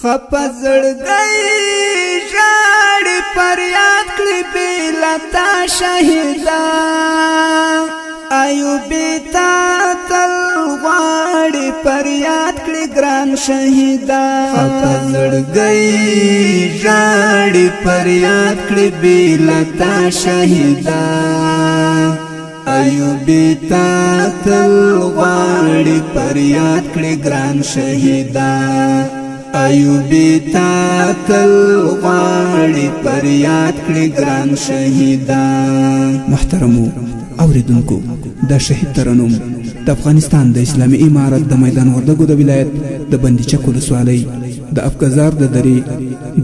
خپزړګي ژړې پریاد کړې بېلتا شهیدا ایوبي تا تل غواړې پریاد کړې ګران شهیدا خپزړګي ژړې پریاد کړې بېلتا شهیدا ایوبی تا تل غواړي پریاد کړي ګران شهیدا ایوبی تا تل غواړي پریاد کړي ګران شهیدا محترمو اوریدونکو د شهید ترنم د افغانستان د اسلامي امارت د میدان وردګو د ولایت د بندي چک ولسوالۍ د افګزار د درې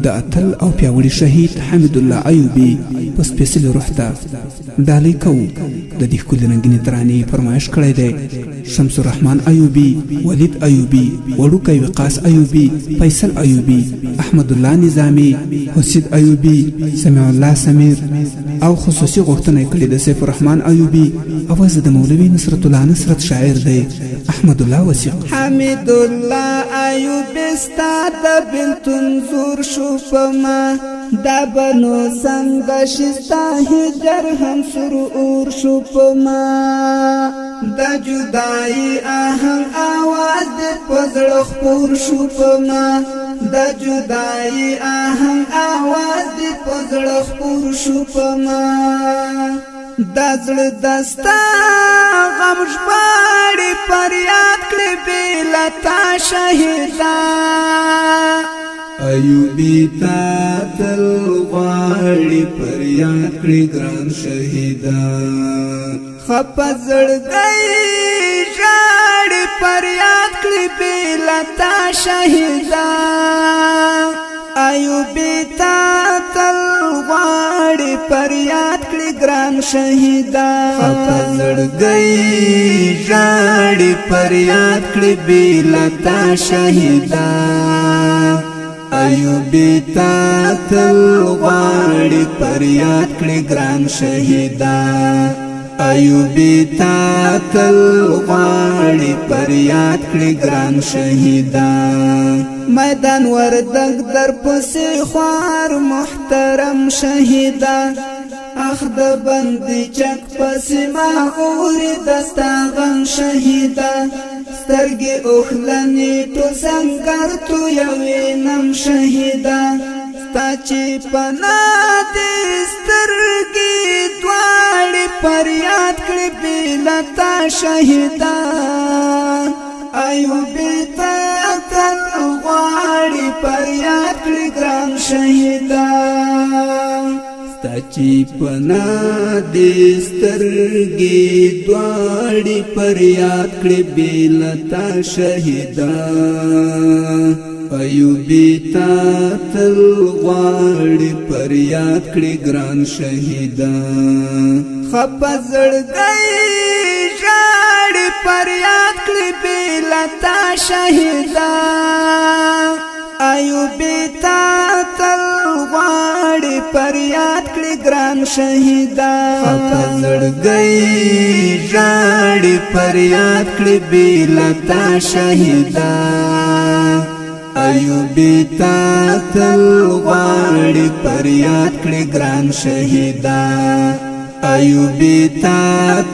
د اتل او پیاوړي شهید حمید الله ایوبي په سپیشل روح ته ډالۍ کوو د دې ښکلې رنګینې ترانې فرمایش کړی دی شمس الرحمن ایوبي ولید ایوبي وړوکی وقاص ایوبي فیصل ایوبي احمد الله نظامي حسید ایوبي سمیع الله سمیر او خصوصي غوښتنه کړې د سیف الرحمن ایوبي اواز د مولوي نصرت الله نصرت شاعر دی احمد الله وثیق حمید الله ایوبي ستا د بلتون زور شو پما دا بنو څنګه شستا هجر هم سرور شو پما دا جدائی آهنگ آواز دې پزړه خپور شو پما دا جدائی آهنگ آواز دې پزړه خپور شو پما دا زړه دستا غم ژباړي پریاد کړې بېلتا شهیدا ایوبی تا تل غواړي پریاد کړي ګران شهیدا خپزړګي ژړې پریاد کړې بېلتا شهیدا ایوبي تا تل غواړي پریاد کړې ګران شهیدا خپزړګي ژړې پریاد کړې بېلتا شهیدا ایوبی تا تل غواړي پریاد کړې ګران شهیدا ایوبی تا تل غواړي پریاد کړې ګران شهیدا میدان وردګ در پسې خوار محترم شهیدا اخ د بندي چک پسې ما اوري دستا غم شهیدا سترګې اوخلنې ټول سنګر تو یوینم شهیدا ستا چې پناه دې سترګې دواړې پریاد کړې بېلتا شهیدا ایوبي تا تل غواړي پریاد کړې ګران شهیدا ستا چې پناه دې سترګې دواړې پریاد کړې بېلتا شهیدا ایوبی تا تل غواړي پریاد کړې ګران شهیدا خپزړګي ژړې پریاد کړې بېلتا شهیدا ایوبي تا تل غواړي پریاد کړې ګران شهیدا خپزړګي ژړې پریاد کړې بېلتا شهیدا ایوبی تا تل غواړي پریاد کړې ګران شهیدا ایوبی تا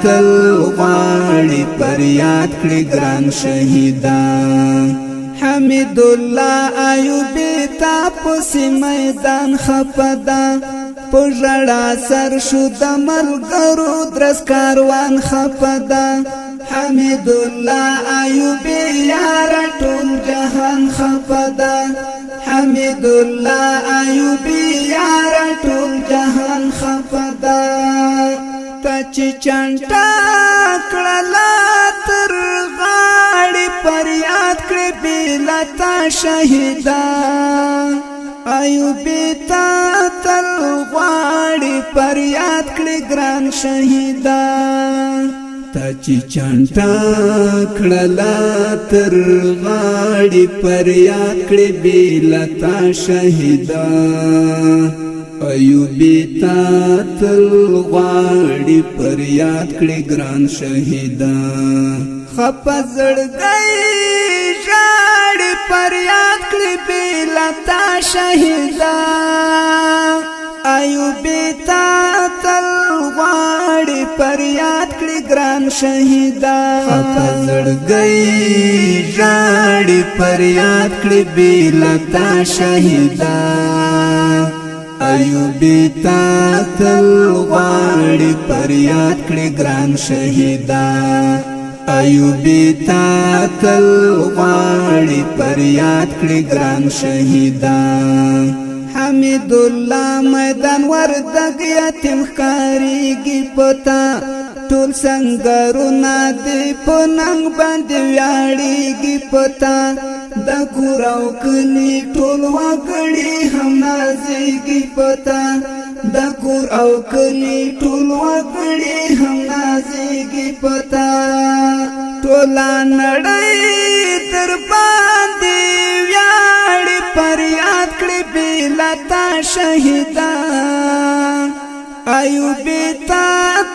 تل غواړي پریاد کړې ګران شهیدا حمید الله ایوبي تا پسې میدان خپدا په ژړا سر شو د ملګرو درس کاروان خپدا حمید الله ایوبي یار ټول جهان خپدا حمید الله ایوبي یار ټول جهان خپدا تا چې چانټا کړلا تر غاړې پریاد کړې بېلتا شهیدا ایوبي تا تل غواړي پریاد کړې ګران شهیدا تا چې چانټا کړلا تر غاړې پریاد کړې بېلتا شهیدا ایوبی تا تل غواړي پریاد کړې ګران شهیدا خپزړګي ژړې فریاد کړی بلتا شهیدا ایوبی تا تل غواړي فریاد کړی ګران شهیدا خپه زړګی ژاړي فریاد کړی بلتا شهیدا ایوبی تا تل غواړي فریاد کړی ګران شهیدا ایوبی تا تل غواړي فریاد کړی ګران شهیدا حمید الله میدان وردګ یتیم ښکاریږي پتا ټول سنگرونه دی په ننګ باندې ویاړیږي پتا د کور او کلي ټول وګړي هم نازیږي پتا د کور او کلي ټول وګړي هم نازیږي پتا ټوله نړۍ در باندې ویاړي فریاد کړي بلتا شهیدا ایوبی تا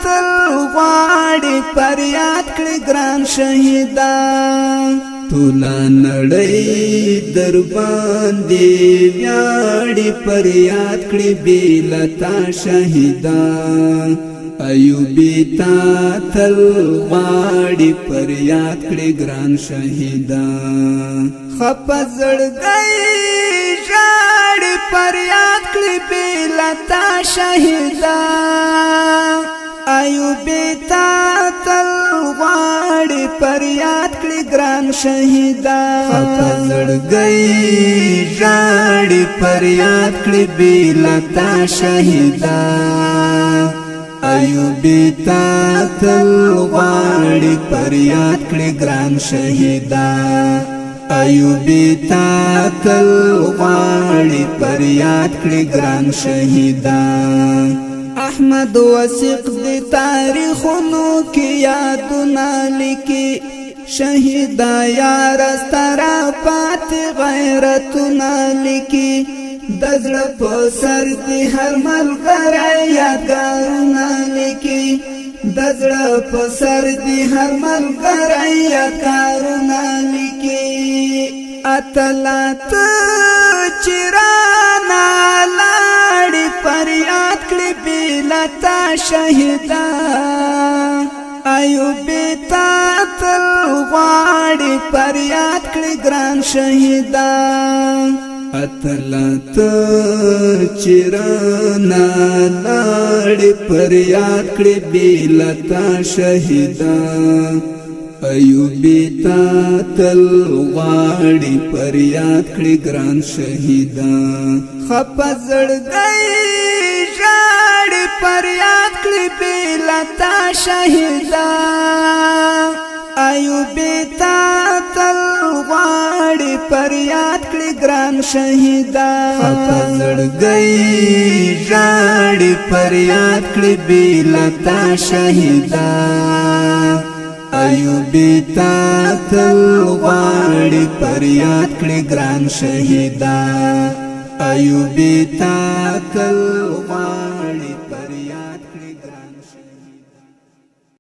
تل غواړي فریاد کړي ګران شهیدا ټوله نړۍ در باندې ویاړي فریاد کړي بلتا شهیدا ایوبی تا تل غواړي فریاد کړي ګران شهیدا خپه زړګی ژاړي فریاد کړي بلتا شهیدا ایوبی تا تل غواړي فریاد کړي ګران شهیدا خپه زړګی ژاړي فریاد کړي بلتا شهیدا ایوبی تا تل غواړي فریاد کړي ګران شهیدا ایوبی تا تل غواړي فریاد کړي ګران شهیدا احمد وثیق دی تاریخونو کې یادونه لیکي شهیدا یار سترا پات غیرتونه لیکي د زړه په سر دی هر ملګری یادګارونه لیکي د زړه په سر دی هر ملګری یادګارونه لیکي اتلات چرانا لاړي فریاد کړي بلتا شهیدا ایوبی تا تل غواړي فریاد کړي ګران شهیدا اتلات چرانا لاړي فریاد کړي بلتا شهیدا ایوبی تا تل غواړي فریاد کړي ګران شهیدا خپه زړګی ژاړي فریاد کړي بلتا شهیدا ایوبی تا تل غواړي فریاد کړي ګران شهیدا خپه زړګی ژاړي فریاد کړي بلتا شهیدا ایوبی تا تل غواړي فریاد کړي ګران شهیدا ایوبی تا تل غواړي